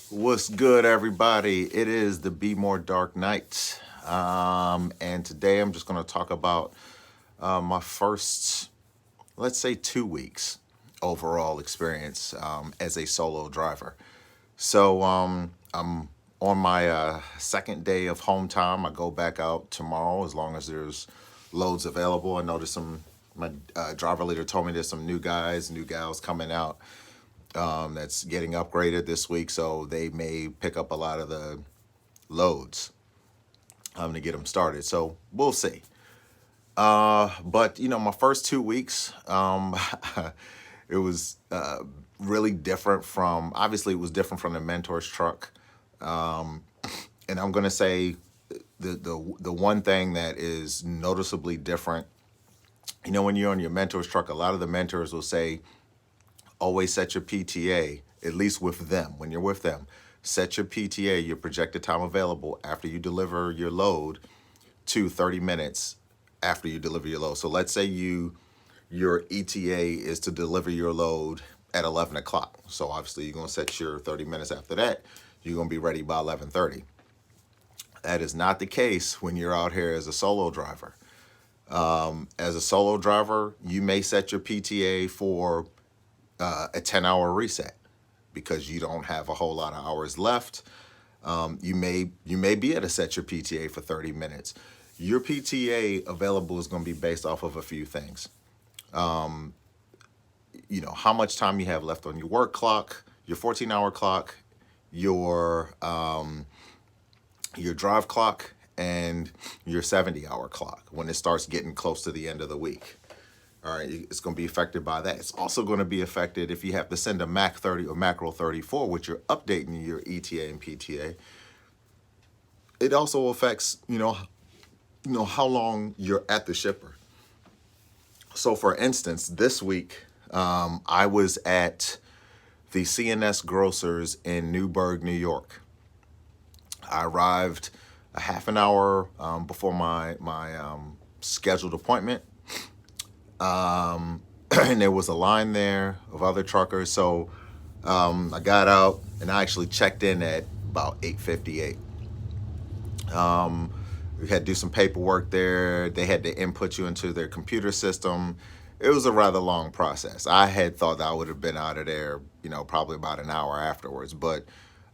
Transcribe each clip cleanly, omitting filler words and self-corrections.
What's good, everybody? It is the Be More Dark Night. And today I'm just going to talk about my first, let's say, 2 weeks overall experience as a solo driver. I'm on my second day of home time. I go back out tomorrow as long as there's loads available. I noticed my driver leader told me there's some new guys, new gals coming out that's getting upgraded this week, so they may pick up a lot of the loads to get them started. So we'll see. But my first 2 weeks, it was really different from. Obviously, it was different from the mentor's truck, and I'm gonna say the one thing that is noticeably different. When you're on your mentor's truck, a lot of the mentors will say, always set your PTA, at least with them. When you're with them, set your PTA, your projected time available after you deliver your load, to 30 minutes after you deliver your load. So let's say your ETA is to deliver your load at 11 o'clock. So obviously you're going to set your 30 minutes after that. You're going to be ready by 11:30. That is not the case when you're out here as a solo driver. As a solo driver, you may set your PTA for a 10-hour reset because you don't have a whole lot of hours left. You may be able to set your PTA for 30 minutes. Your PTA available is going to be based off of a few things. How much time you have left on your work clock, your 14-hour clock, your drive clock, and your 70-hour clock when it starts getting close to the end of the week. All right, it's going to be affected by that. It's also going to be affected if you have to send a MAC 30 or macro 34, which you're updating your ETA and PTA. It also affects, how long you're at the shipper. So, for instance, this week, I was at the CNS Grocers in Newburgh, New York. I arrived a half an hour before my scheduled appointment. And there was a line there of other truckers. So I got out and I actually checked in at about 8:58. We had to do some paperwork there. They had to input you into their computer system. It was a rather long process. I had thought that I would have been out of there, probably about an hour afterwards. But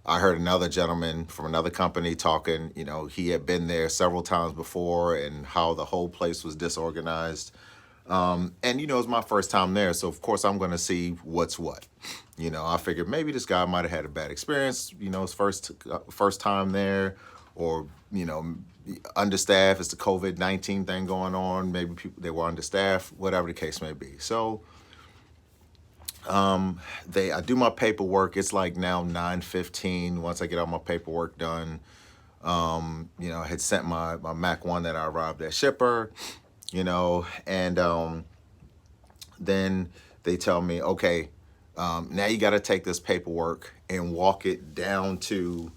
I heard another gentleman from another company talking, he had been there several times before and how the whole place was disorganized. And it's my first time there, so of course I'm going to see what's what. I figured maybe this guy might have had a bad experience. His first time there, or understaffed. It's the COVID-19 thing going on. Maybe they were understaffed. Whatever the case may be. So I do my paperwork. It's like now 9:15. Once I get all my paperwork done, I had sent my Mac 1 that I arrived at shipper. And then they tell me, okay, now you got to take this paperwork and walk it down to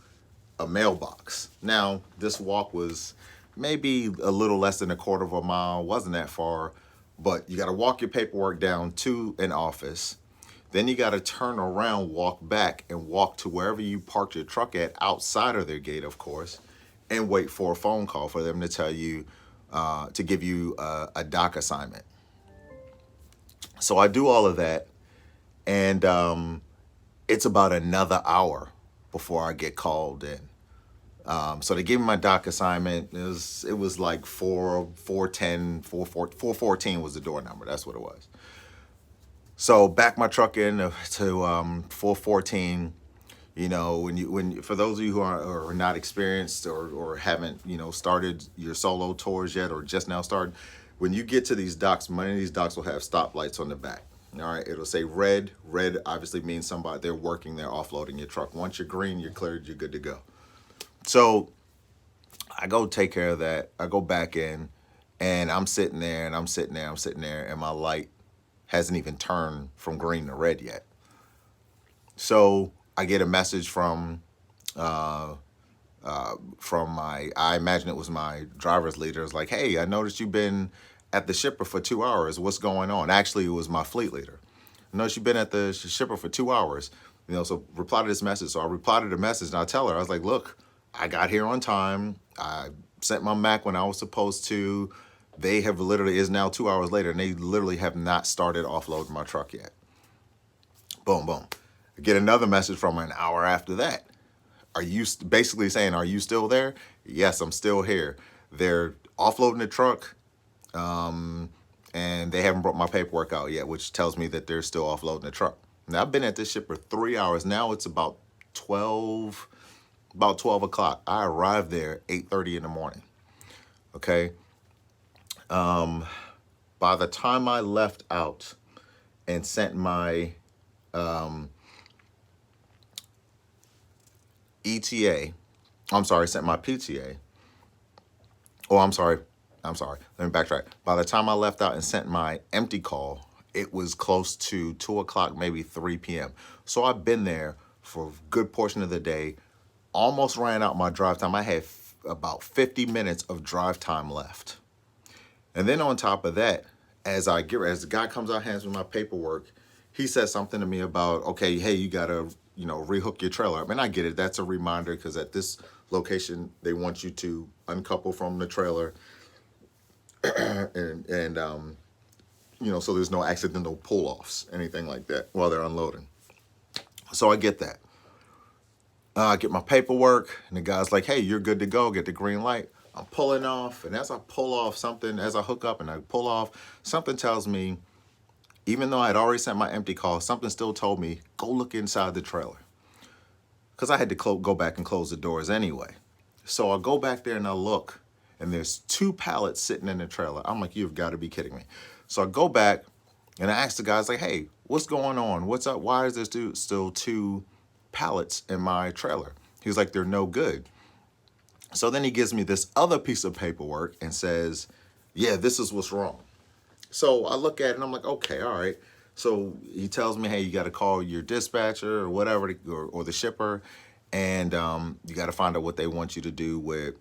a mailbox. Now, this walk was maybe a little less than a quarter of a mile, wasn't that far, but you got to walk your paperwork down to an office. Then you got to turn around, walk back, and walk to wherever you parked your truck at, outside of their gate, of course, and wait for a phone call for them to tell you, to give you a doc assignment. So I do all of that, and it's about another hour before I get called in. So they gave me my doc assignment. It was like 414 was the door number. That's what it was. So back my truck in to 414. For those of you who are not experienced or haven't, started your solo tours yet or just now started, when you get to these docks, many of these docks will have stoplights on the back. All right, it'll say red. Red obviously means somebody, they're working, they're offloading your truck. Once you're green, you're cleared, you're good to go. So I go take care of that. I go back in and I'm sitting there, and my light hasn't even turned from green to red yet. So I get a message from I imagine it was my driver's leader. It's like, hey, I noticed you've been at the shipper for 2 hours. What's going on? Actually, it was my fleet leader. I noticed you've been at the shipper for 2 hours. So reply to this message. So I replied to the message and I tell her, I was like, look, I got here on time. I sent my Mac when I was supposed to. They have literally, is now 2 hours later, and they literally have not started offloading my truck yet. Boom, boom. I get another message from her an hour after that. Are you basically saying, are you still there? Yes, I'm still here. They're offloading the truck, and they haven't brought my paperwork out yet, which tells me that they're still offloading the truck. Now, I've been at this ship for 3 hours. Now it's about 12 o'clock. I arrived there 8:30 in the morning. Okay. By the time I left out and sent my ETA, sent my PTA. Oh, I'm sorry. Let me backtrack. By the time I left out and sent my empty call, it was close to 2 o'clock, maybe 3 p.m. So I've been there for a good portion of the day, almost ran out my drive time. I had about 50 minutes of drive time left. And then on top of that, as the guy comes out, hands me my paperwork, he says something to me about, okay, hey, you gotta, rehook your trailer up. And I get it. That's a reminder because at this location, they want you to uncouple from the trailer, and so there's no accidental pull-offs, anything like that while they're unloading. So I get that. I get my paperwork, and the guy's like, hey, you're good to go. Get the green light. I'm pulling off, and as I pull off something, as I hook up and I pull off, something tells me, even though I had already sent my empty call, something still told me, go look inside the trailer. Because I had to go back and close the doors anyway. So I go back there and I look, and there's 2 pallets sitting in the trailer. I'm like, you've got to be kidding me. So I go back and I ask the guys, like, hey, what's going on? What's up? Why is there still 2 pallets in my trailer? He's like, they're no good. So then he gives me this other piece of paperwork and says, yeah, this is what's wrong. So I look at it and I'm like, okay, all right. So he tells me, hey, you got to call your dispatcher or whatever, or the shipper, and you got to find out what they want you to do with,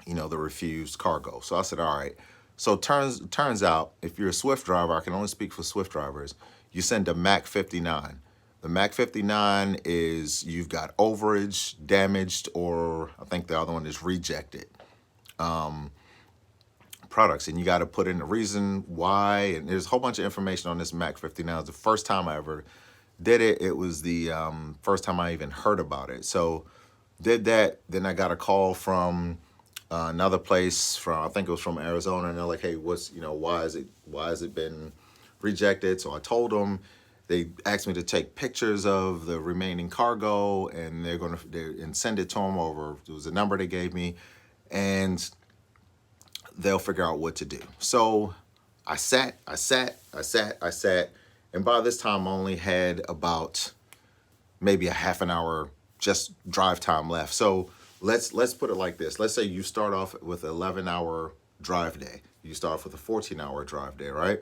the refused cargo. So I said, all right. So turns out, if you're a Swift driver, I can only speak for Swift drivers, you send a Mac 59. The Mac 59 is you've got overage, damaged, or I think the other one is rejected products, and you got to put in the reason why, and there's a whole bunch of information on this Mac 59. It was the first time I ever did it. It was the first time I even heard about it. So did that. Then I got a call from another place from, I think it was from Arizona, and they're like, hey, why has it been rejected? So I told them. They asked me to take pictures of the remaining cargo, and and send it to them over. It was a number they gave me, and they'll figure out what to do. So I sat, and by this time I only had about maybe a half an hour just drive time left. So let's put it like this. Let's say you start off with an 11-hour drive day. You start off with a 14-hour drive day, right?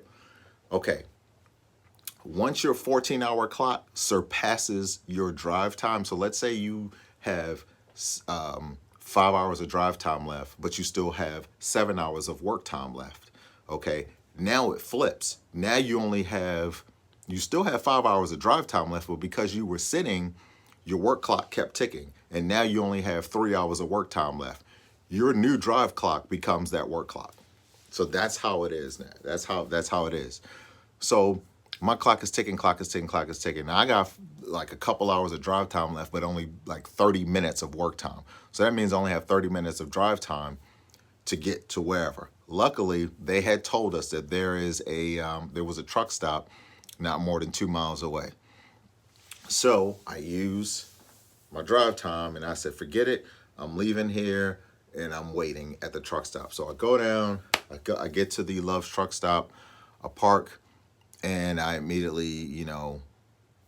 Okay. Once your 14-hour clock surpasses your drive time, so let's say you have 5 hours of drive time left, but you still have 7 hours of work time left. Okay, now it flips. Now you still have 5 hours of drive time left, but because you were sitting, your work clock kept ticking, and now you only have 3 hours of work time left. Your new drive clock becomes that work clock. So that's how it is now. That's how it is. So my clock is ticking. Now I got like a couple hours of drive time left, but only like 30 minutes of work time. So that means I only have 30 minutes of drive time to get to wherever. Luckily, they had told us that there was a truck stop not more than 2 miles away. So I use my drive time, and I said, forget it. I'm leaving here, and I'm waiting at the truck stop. So I go down, I get to the Love's truck stop, I park, and I immediately,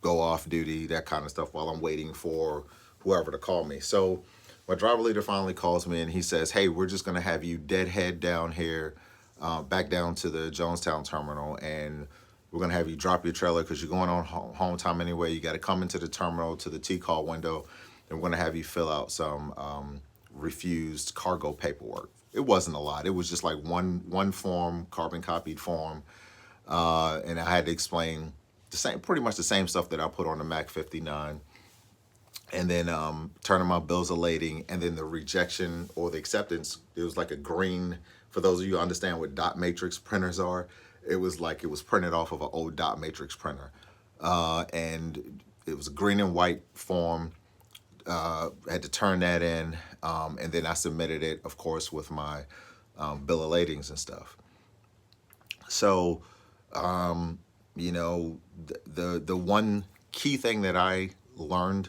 go off duty, that kind of stuff, while I'm waiting for whoever to call me. So my driver leader finally calls me, and he says, hey, we're just going to have you deadhead down here, back down to the Jonestown terminal, and we're going to have you drop your trailer because you're going on home time anyway. You got to come into the terminal to the T-call window, and we're going to have you fill out some refused cargo paperwork. It wasn't a lot. It was just like one form, carbon copied form. And I had to explain the same, pretty much the same stuff that I put on the Mac 59, and then turning my bills of lading, and then the rejection or the acceptance. It was like a green. For those of you who understand what dot matrix printers are, it was like it was printed off of an old dot matrix printer, and it was a green and white form. I had to turn that in, and then I submitted it, of course, with my bill of ladings and stuff. So, you know, the one key thing that I learned: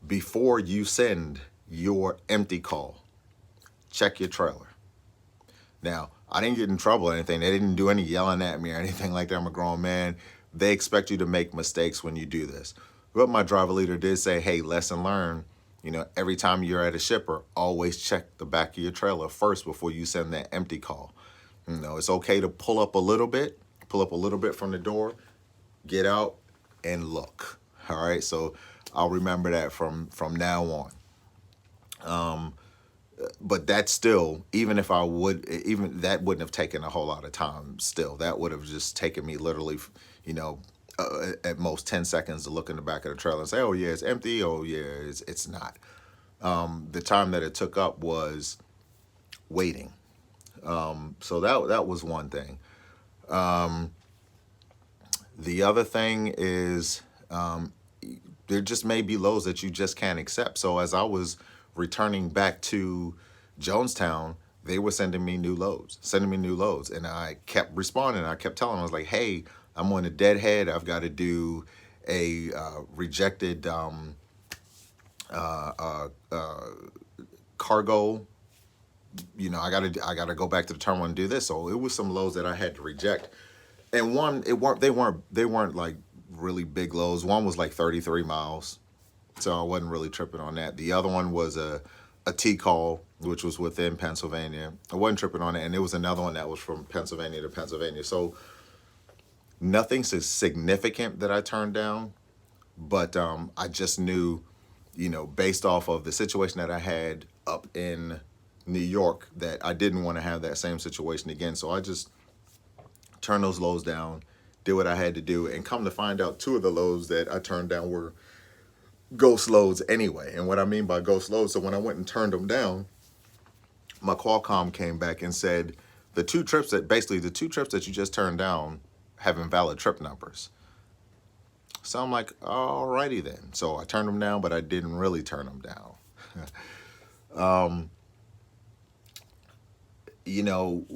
before you send your empty call, check your trailer. Now, I didn't get in trouble or anything. They didn't do any yelling at me or anything like that. I'm a grown man. They expect you to make mistakes when you do this. But my driver leader did say, hey, lesson learned. You know, every time you're at a shipper, always check the back of your trailer first before you send that empty call. You know, it's okay to pull up a little bit from the door, get out and look. All right. So I'll remember that from now on. But that's still, even if I would, even that wouldn't have taken a whole lot of time. Still, that would have just taken me literally, you know, at most 10 seconds to look in the back of the trailer and say, oh yeah, it's empty. Oh yeah, it's not. The time that it took up was waiting. So that was one thing. The other thing is, there just may be lows that you just can't accept. So as I was returning back to Jonestown, they were sending me new loads, and I kept responding. I kept telling them, I was like, hey, I'm on a deadhead. I've got to do a rejected cargo. You know, I gotta go back to the terminal and do this. So it was some loads that I had to reject, and one, they weren't like really big loads. One was like 33 miles, so I wasn't really tripping on that. The other one was a T call, which was within Pennsylvania. I wasn't tripping on it, and there was another one that was from Pennsylvania to Pennsylvania. So nothing significant that I turned down, but I just knew, you know, based off of the situation that I had up in New York, that I didn't want to have that same situation again. So I just turned those loads down, did what I had to do, and come to find out, two of the loads that I turned down were ghost loads anyway. And what I mean by ghost loads, so when I went and turned them down, my Qualcomm came back and said the two trips that you just turned down have invalid trip numbers. So I'm like, alrighty then. So I turned them down, but I didn't really turn them down. You know,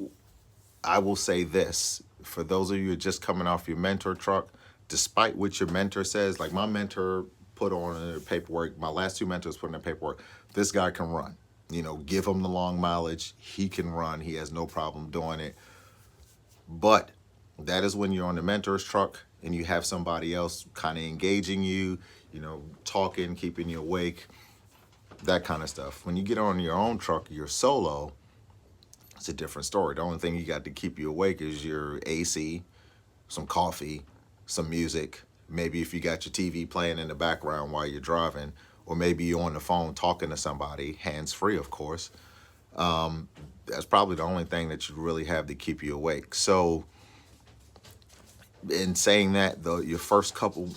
I will say this, for those of you who are just coming off your mentor truck, despite what your mentor says, like my mentor put on the paperwork, my last two mentors put in the paperwork, this guy can run. You know, give him the long mileage, he can run, he has no problem doing it. But that is when you're on the mentor's truck and you have somebody else kind of engaging you, you know, talking, keeping you awake, that kind of stuff. When you get on your own truck, you're solo, it's a different story. The only thing you got to keep you awake is your AC, some coffee, some music. Maybe if you got your TV playing in the background while you're driving, or maybe you're on the phone talking to somebody, hands-free, of course. That's probably the only thing that you really have to keep you awake. So in saying that, though, your first couple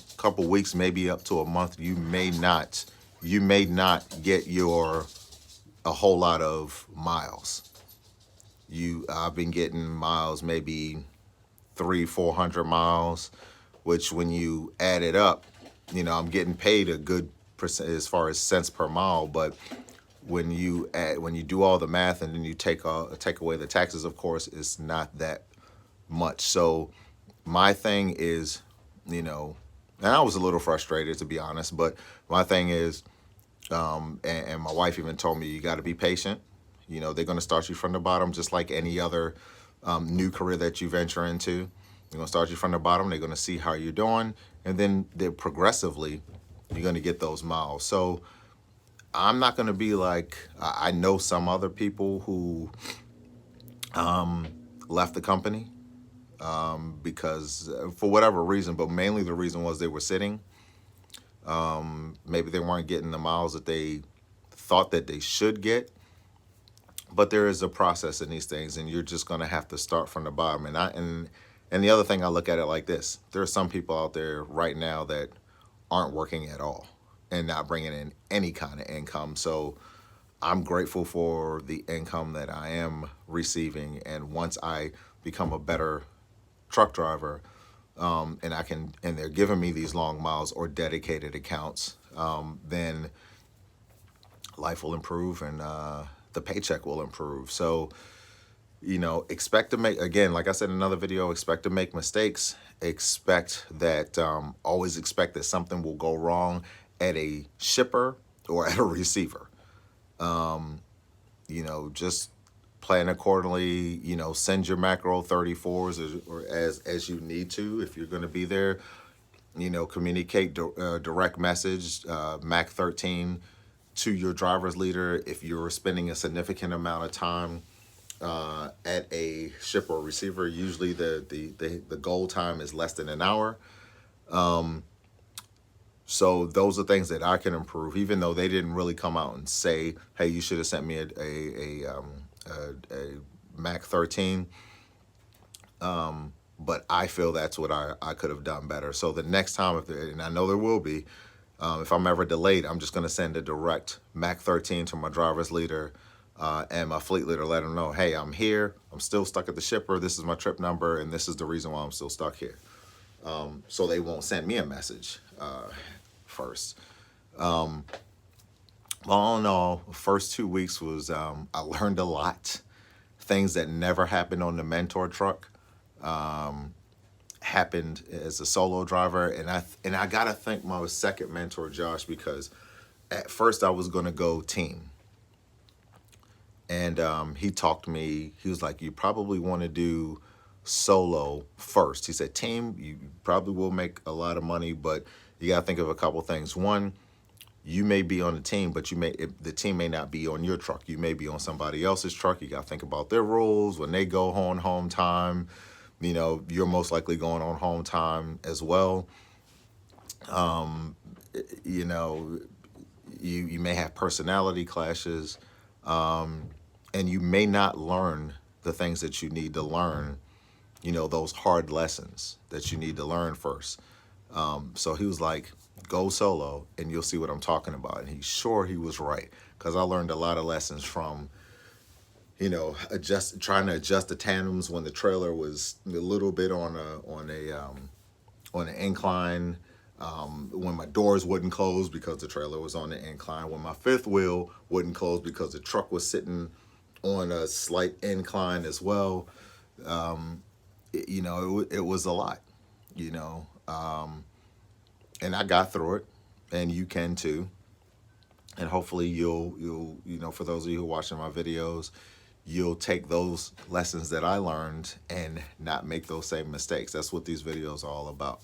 weeks, maybe up to a month, you may not get a whole lot of miles. I've been getting miles, maybe 300-400 miles, which when you add it up, you know, I'm getting paid a good percent as far as cents per mile. But when you do all the math and then you take away the taxes, of course, it's not that much. So my thing is, you know, and I was a little frustrated, to be honest, but my thing is, and my wife even told me, you got to be patient. You know, they're going to start you from the bottom, just like any other new career that you venture into. They're going to start you from the bottom. They're going to see how you're doing. And then progressively, you're going to get those miles. So I'm not going to be like, I know some other people who left the company because for whatever reason, but mainly the reason was they were sitting. Maybe they weren't getting the miles that they thought that they should get. But there is a process in these things, and you're just going to have to start from the bottom. And And the other thing, I look at it like this: there are some people out there right now that aren't working at all and not bringing in any kind of income. So I'm grateful for the income that I am receiving. And once I become a better truck driver, and they're giving me these long miles or dedicated accounts, then life will improve, and the paycheck will improve. So, expect to make, again, like I said in another video, expect to make mistakes. Expect that, always expect that something will go wrong at a shipper or at a receiver. Just plan accordingly. Send your macro 34s or as you need to if you're going to be there. Communicate direct message, Mac 13 to your driver's leader if you're spending a significant amount of time at a shipper or receiver. Usually the goal time is less than an hour. So those are things that I can improve, even though they didn't really come out and say, "Hey, you should have sent me a Mac 13." But I feel that's what I could have done better. So the next time, and I know there will be, if I'm ever delayed, I'm just going to send a direct Mac 13 to my driver's leader and my fleet leader, let them know, "Hey, I'm here. I'm still stuck at the shipper. This is my trip number, and this is the reason why I'm still stuck here." So they won't send me a message first. All in all, first 2 weeks was, I learned a lot. Things that never happened on the mentor truck happened as a solo driver, and I gotta thank my second mentor, Josh, because at first I was gonna go team, and he talked to me. He was like, "You probably want to do solo first." He said, "Team, you probably will make a lot of money, but you gotta think of a couple things. One, you may be on the team, but the team may not be on your truck. You may be on somebody else's truck. You got to think about their rules when they go on home time. You're most likely going on home time as well. You know, you may have personality clashes, and you may not learn the things that you need to learn. Those hard lessons that you need to learn first." So he was like, "Go solo and you'll see what I'm talking about." And he was right, because I learned a lot of lessons from, trying to adjust the tandems when the trailer was a little bit on an incline, when my doors wouldn't close because the trailer was on the incline, when my fifth wheel wouldn't close because the truck was sitting on a slight incline as well. It was a lot, you know. And I got through it, and you can too. And hopefully you'll for those of you who are watching my videos, you'll take those lessons that I learned and not make those same mistakes. That's what these videos are all about.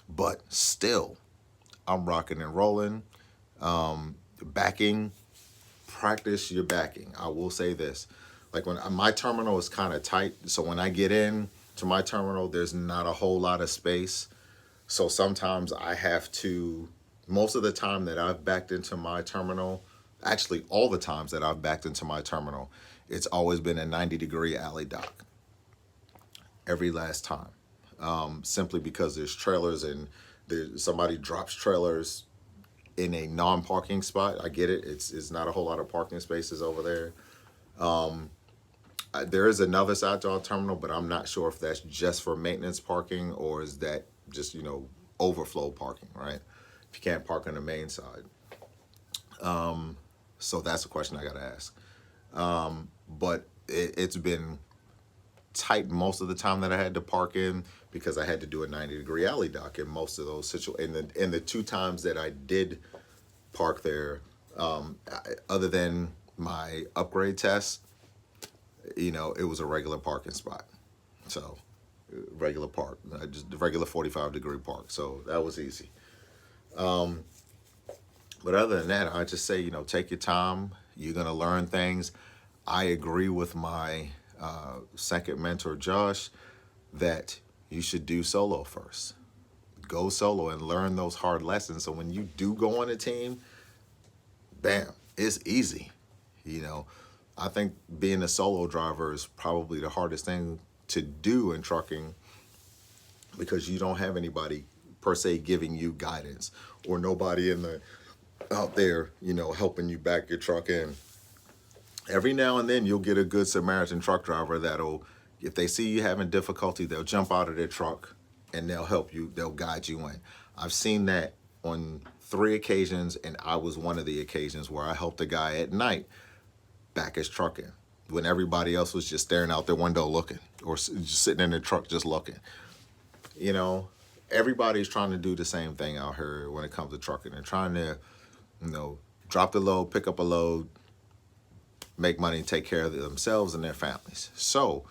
But still, I'm rocking and rolling. Backing, practice your backing. I will say this. Like, when my terminal is kind of tight, so when I get in to my terminal, there's not a whole lot of space. So sometimes I have to, most of the time that I've backed into my terminal, actually all the times that I've backed into my terminal, it's always been a 90-degree alley dock. Every last time. Simply because there's trailers, and somebody drops trailers in a non-parking spot. I get it. It's not a whole lot of parking spaces over there. There is another side to our terminal, but I'm not sure if that's just for maintenance parking or is that just, overflow parking, right? If you can't park on the main side. So that's a question I got to ask. But it's been tight most of the time that I had to park in, because I had to do a 90-degree alley dock in most of those situations. In the 2 times that I did park there, other than my upgrade test, it was a regular parking spot. So regular park, just the regular 45-degree park. So that was easy. But other than that, I just say, take your time. You're going to learn things. I agree with my second mentor, Josh, that you should do solo first. Go solo and learn those hard lessons. So when you do go on a team, bam, it's easy. I think being a solo driver is probably the hardest thing to do in trucking because you don't have anybody per se giving you guidance, or nobody in the out there, helping you back your truck in. Every now and then you'll get a good Samaritan truck driver that'll, if they see you having difficulty, they'll jump out of their truck and they'll help you, they'll guide you in. I've seen that on 3 occasions, and I was one of the occasions where I helped a guy at night back his truck in when everybody else was just staring out their window looking, or just sitting in their truck just looking. You know, everybody's trying to do the same thing out here when it comes to trucking. They're trying to, drop the load, pick up a load, make money, and take care of themselves and their families. So,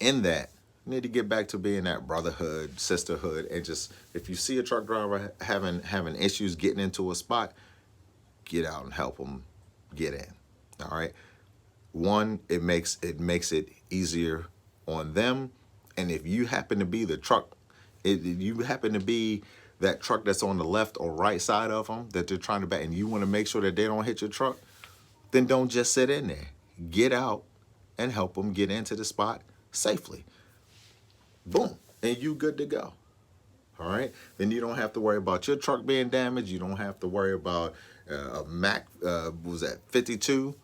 in that, you need to get back to being that brotherhood, sisterhood, and just, if you see a truck driver having issues getting into a spot, get out and help them get in. All right. One, it makes it easier on them, and if you happen to be the truck, if you happen to be that truck that's on the left or right side of them that they're trying to back, and you want to make sure that they don't hit your truck, then don't just sit in there. Get out and help them get into the spot safely. Boom, and you good to go. All right, then you don't have to worry about your truck being damaged. You don't have to worry about a Mac, what was that, 52?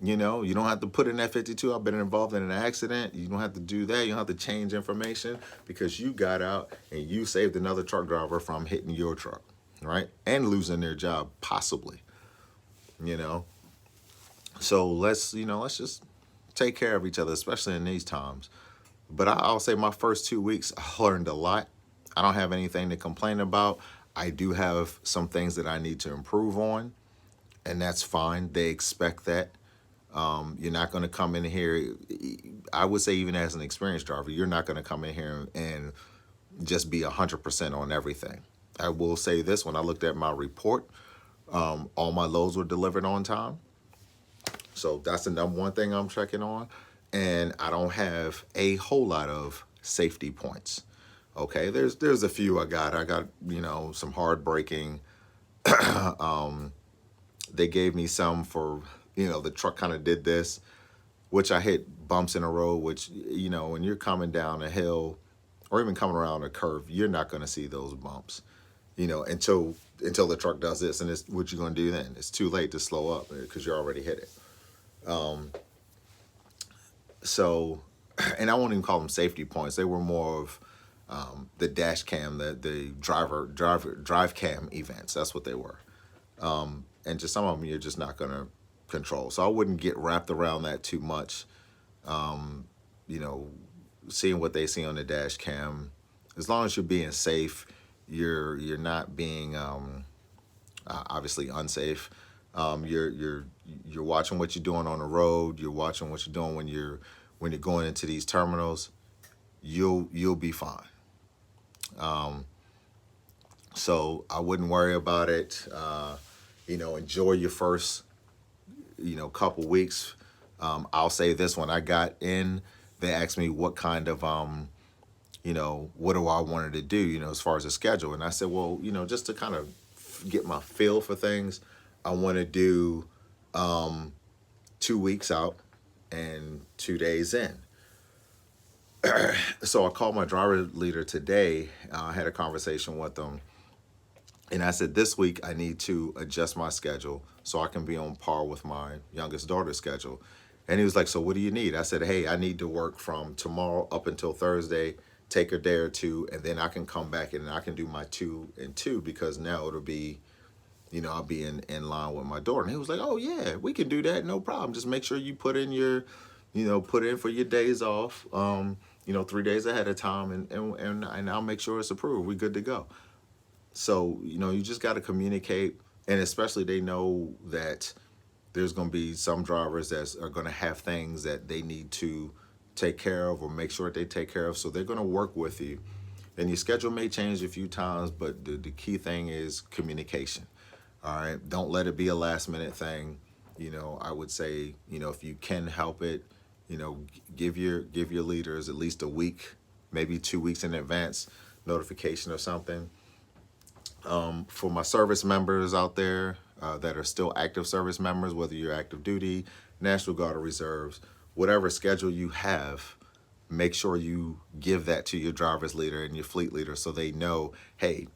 You don't have to put in that 52. I've been involved in an accident. You don't have to do that. You don't have to change information because you got out and you saved another truck driver from hitting your truck, right? And losing their job, possibly. So let's just take care of each other, especially in these times. But I'll say my first 2 weeks, I learned a lot. I don't have anything to complain about. I do have some things that I need to improve on, and that's fine. They expect that. You're not going to come in here, I would say, even as an experienced driver, you're not going to come in here and just be 100% on everything. I will say this, when I looked at my report, all my loads were delivered on time. So that's the number one thing I'm checking on. And I don't have a whole lot of safety points. Okay, there's a few I got, some hard braking. They gave me some for, the truck kind of did this, which I hit bumps in a road, which, when you're coming down a hill or even coming around a curve, you're not going to see those bumps, until the truck does this. And it's, what you're going to do then? It's too late to slow up because you already hit it. So, and I won't even call them safety points. They were more of the dash cam, the drive cam events. That's what they were. And just some of them you're just not going to control. So I wouldn't get wrapped around that too much. Seeing what they see on the dash cam, as long as you're being safe, you're not being obviously unsafe. You're watching what you're doing on the road. You're watching what you're doing when you're going into these terminals. You'll be fine. So I wouldn't worry about it. Enjoy your first, couple weeks. I'll say this: when I got in, they asked me what kind of, what do I wanted to do, as far as the schedule. And I said, well, just to kind of get my feel for things, I want to do 2 weeks out and 2 days in. So I called my driver leader today. I had a conversation with them. And I said, this week I need to adjust my schedule so I can be on par with my youngest daughter's schedule. And he was like, so what do you need? I said, hey, I need to work from tomorrow up until Thursday, take a day or two, and then I can come back and I can do my 2 and 2 because now it'll be, I'll be in line with my daughter. And he was like, oh yeah, we can do that. No problem. Just make sure you put in put in for your days off, 3 days ahead of time, and I'll make sure it's approved. We're good to go. So, you just got to communicate, and especially they know that there's going to be some drivers that are going to have things that they need to take care of or make sure that they take care of. So they're going to work with you. And your schedule may change a few times, but the key thing is communication. All right. Don't let it be a last minute thing. I would say, if you can help it, give your leaders at least a week, maybe 2 weeks in advance notification or something. For my service members out there that are still active service members, whether you're active duty, National Guard or reserves, whatever schedule you have, make sure you give that to your driver's leader and your fleet leader so they know, hey,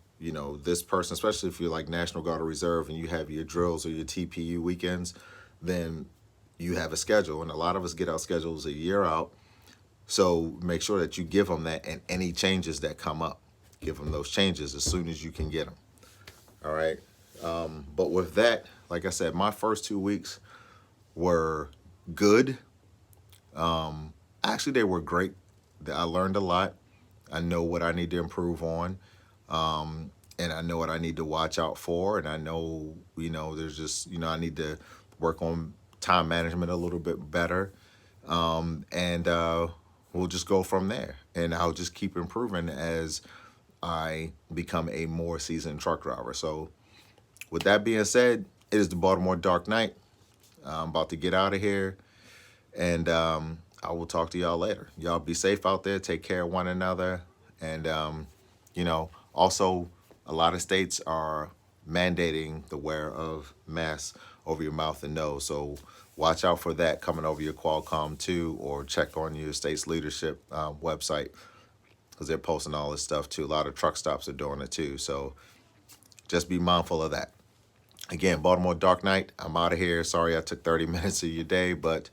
this person, especially if you're like National Guard or Reserve and you have your drills or your TPU weekends, then you have a schedule. And a lot of us get our schedules a year out. So make sure that you give them that, and any changes that come up, give them those changes as soon as you can get them. All right. But with that, like I said, my first 2 weeks were good. Actually, they were great. I learned a lot. I know what I need to improve on. And I know what I need to watch out for. And I know, there's just, I need to work on time management a little bit better. And we'll just go from there. And I'll just keep improving as I become a more seasoned truck driver. So, with that being said, it is the Baltimore Dark Knight. I'm about to get out of here. And I will talk to y'all later. Y'all be safe out there. Take care of one another. And, also, a lot of states are mandating the wear of masks over your mouth and nose. So watch out for that coming over your Qualcomm too, or check on your state's leadership website, because they're posting all this stuff too. A lot of truck stops are doing it too. So just be mindful of that. Again, Baltimore Dark Knight, I'm out of here. Sorry I took 30 minutes of your day, but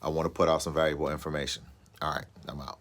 I want to put out some valuable information. All right, I'm out.